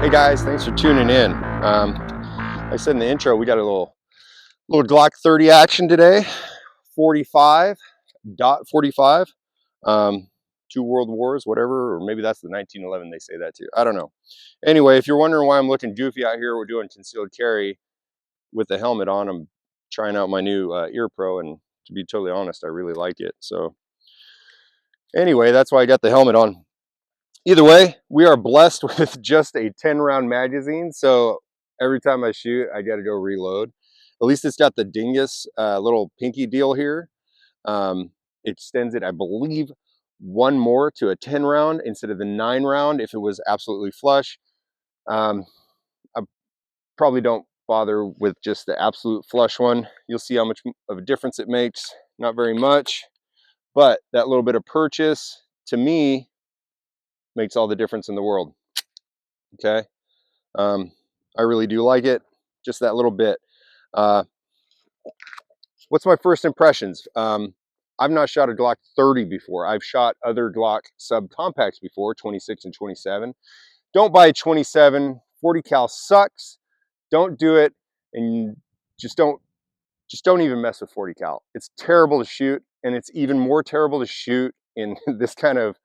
Hey guys, thanks for tuning in. Like I said in the intro, we got a little Glock 30 action today. 45.45. Two world wars, whatever, or maybe that's the 1911 they say that too. I don't know. Anyway, if you're wondering why I'm looking goofy out here, we're doing concealed carry with the helmet on. I'm trying out my new Ear Pro, and to be totally honest, I really like it. So anyway, that's why I got the helmet on. Either way, we are blessed with just a 10-round magazine, so every time I shoot, I got to go reload. At least it's got the dingus little pinky deal here. It extends it, I believe, one more to a 10-round instead of the 9-round if it was absolutely flush. I probably don't bother with just the absolute flush one. You'll see how much of a difference it makes. Not very much, but that little bit of purchase, to me, makes all the difference in the world. Okay. I really do like it, just that little bit. What's my first impressions? I've not shot a Glock 30 before. I've shot other Glock subcompacts before, 26 and 27. Don't buy a 27. 40 cal sucks. Don't do it, and just don't even mess with 40 cal. It's terrible to shoot, and it's even more terrible to shoot in this kind of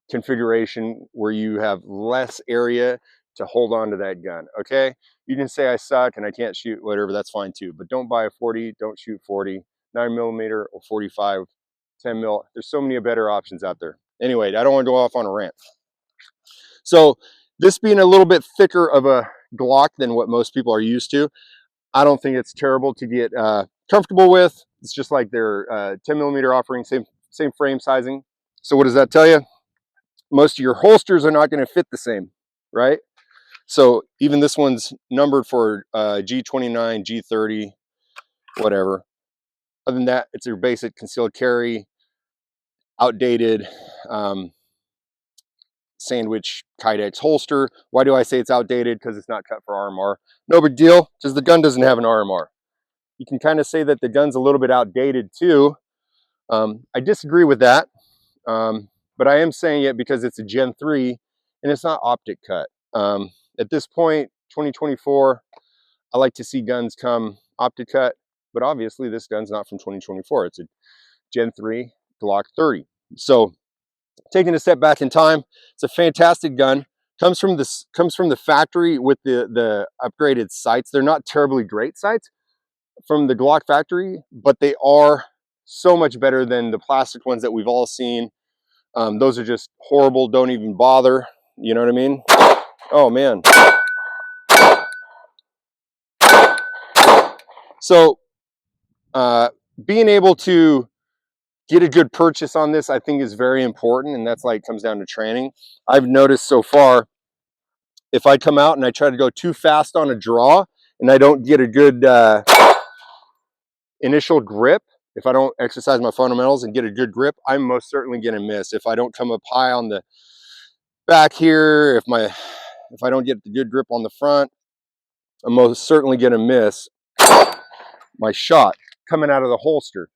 configuration where you have less area to hold on to that gun. Okay, you can say I suck and I can't shoot, whatever, that's fine too, but don't buy a 40, don't shoot 40, 9mm or 45, 10 mil. There's so many better options out there. Anyway, I don't want to go off on a rant. So this being a little bit thicker of a Glock than what most people are used to, I don't think it's terrible to get comfortable with. It's just like their 10mm offering, same frame sizing. So what does that tell you? Most of your holsters are not going to fit the same, right? So even this one's numbered for G29, G30, whatever. Other than that, it's your basic concealed carry, outdated sandwich Kydex holster. Why do I say it's outdated? Because it's not cut for RMR. No big deal, because the gun doesn't have an RMR. You can kind of say that the gun's a little bit outdated too. I disagree with that, but I am saying it because it's a Gen 3 and it's not optic cut. At this point, 2024, I like to see guns come optic cut, but obviously this gun's not from 2024. It's a Gen 3 Glock 30. So taking a step back in time, it's a fantastic gun. Comes from the factory with the upgraded sights. They're not terribly great sights from the Glock factory, but they are so much better than the plastic ones that we've all seen. Those are just horrible. Don't even bother. You know what I mean? Oh man. So being able to get a good purchase on this, I think, is very important, and that's like comes down to training. I've noticed so far, if I come out and I try to go too fast on a draw and I don't get a good initial grip, if I don't exercise my fundamentals and get a good grip, I'm most certainly going to miss. If I don't come up high on the back here, if I don't get the good grip on the front, I'm most certainly going to miss my shot coming out of the holster.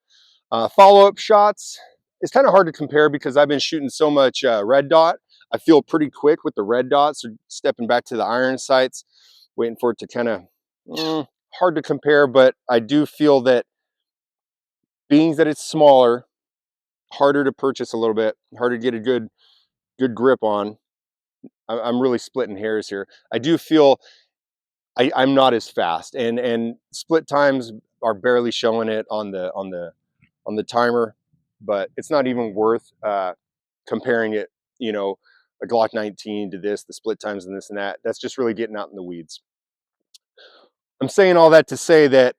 Follow-up shots, it's kind of hard to compare because I've been shooting so much red dot. I feel pretty quick with the red dots, so stepping back to the iron sights, waiting for it to kind of, hard to compare, but I do feel that being that it's smaller, harder to purchase a little bit, harder to get a good grip on. I'm really splitting hairs here. I do feel I'm not as fast, and split times are barely showing it on the timer, but it's not even worth comparing it, a Glock 19 to this, the split times and this and that. That's just really getting out in the weeds. I'm saying all that to say that,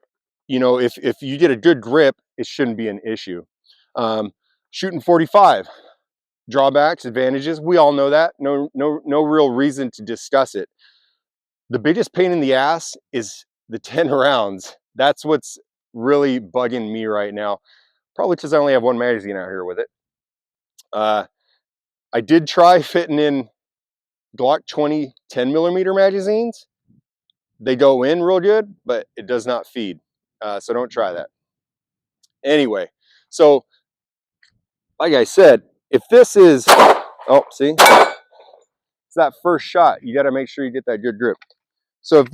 if you get a good grip, it shouldn't be an issue. Shooting 45, drawbacks, advantages, we all know that. No real reason to discuss it. The biggest pain in the ass is the 10 rounds. That's what's really bugging me right now. Probably because I only have one magazine out here with it. I did try fitting in Glock 20 10mm magazines. They go in real good, but it does not feed. So don't try that. Anyway, so like I said, if this is, oh, see, It's that first shot. You got to make sure you get that good grip. So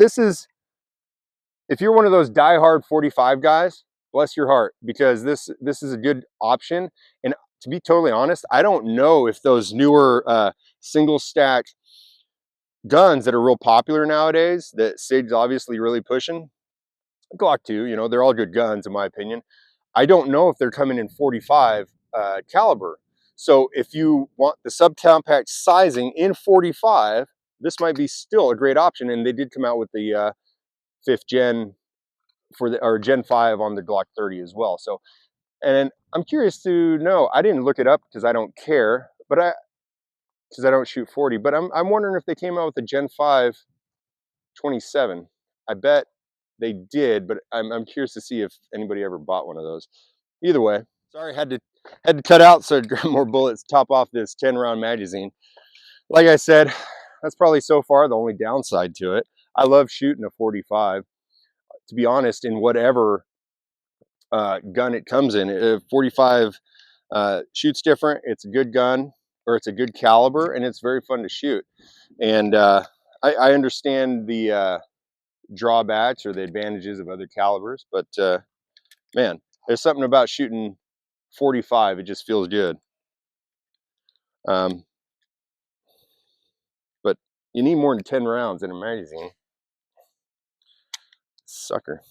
if you're one of those diehard 45 guys, bless your heart, because this is a good option. And to be totally honest, I don't know if those newer single stack guns that are real popular nowadays, that SIG's obviously really pushing, Glock 2, you know, they're all good guns in my opinion. I don't know if they're coming in 45 caliber. So if you want the subcompact sizing in 45, this might be still a great option. And they did come out with the 5th gen or Gen 5 on the Glock 30 as well. So, and I'm curious to know, I didn't look it up because I don't care, but because I don't shoot 40, but I'm wondering if they came out with a Gen 5 27. I bet they did, but I'm curious to see if anybody ever bought one of those. Either way, sorry, had to cut out so I'd grab more bullets, top off this 10-round magazine. Like I said, that's probably so far the only downside to it. I love shooting a 45. To be honest, in whatever gun it comes in, 45 shoots different. It's a good gun, or it's a good caliber, and it's very fun to shoot. And I understand the drawbacks or the advantages of other calibers, but man, there's something about shooting 45. It just feels good. But you need more than 10 rounds in a magazine. Sucker.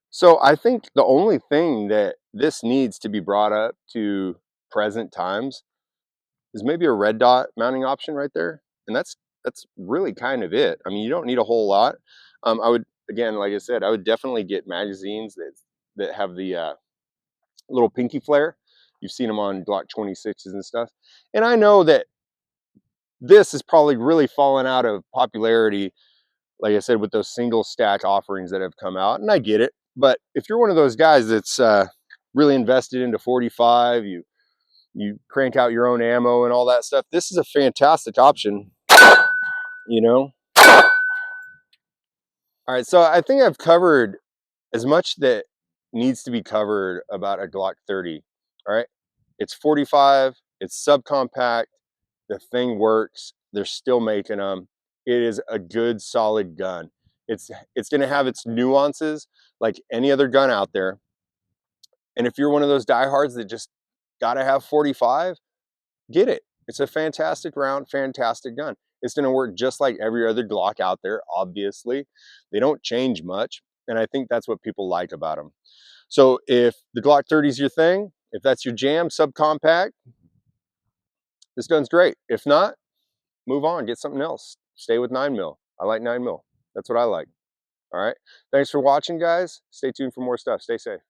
So I think the only thing that this needs to be brought up to present times is maybe a red dot mounting option right there. And that's really kind of it. I mean, you don't need a whole lot. I would, again, like I said, I would definitely get magazines that have the little pinky flare. You've seen them on Glock 26s and stuff. And I know that this is probably really fallen out of popularity, like I said, with those single stack offerings that have come out. And I get it. But if you're one of those guys that's really invested into 45, you crank out your own ammo and all that stuff, this is a fantastic option, you know? All right, so I think I've covered as much that needs to be covered about a Glock 30. All right, it's 45, it's subcompact, the thing works, they're still making them. It is a good, solid gun. It's gonna have its nuances like any other gun out there. And if you're one of those diehards that just gotta have 45, get it. It's a fantastic round, fantastic gun. It's going to work just like every other Glock out there, obviously. They don't change much, and I think that's what people like about them. So if the Glock 30 is your thing, if that's your jam, subcompact, this gun's great. If not, move on, get something else. Stay with 9mm. I like 9mm. That's what I like. All right. Thanks for watching, guys. Stay tuned for more stuff. Stay safe.